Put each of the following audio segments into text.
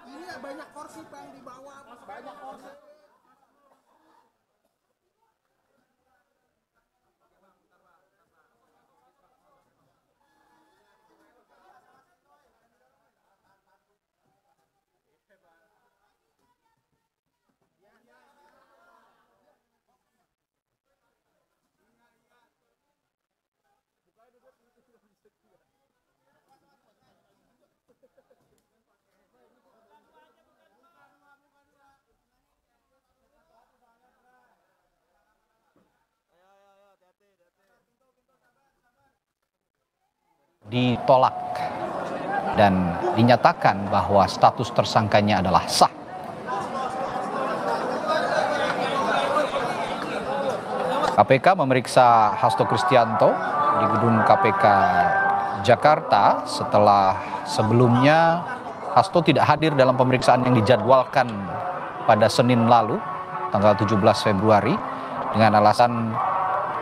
Ini banyak kursi Bang di bawah, banyak kursi. Ditolak dan dinyatakan bahwa status tersangkanya adalah sah. KPK memeriksa Hasto Kristianto di gedung KPK Jakarta setelah sebelumnya Hasto tidak hadir dalam pemeriksaan yang dijadwalkan pada Senin lalu, tanggal 17 Februari, dengan alasan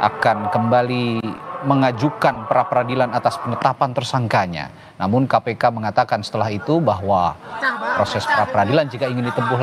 akan kembali mengajukan pra-peradilan atas penetapan tersangkanya. Namun KPK mengatakan setelah itu bahwa proses pra-peradilan jika ingin ditempuh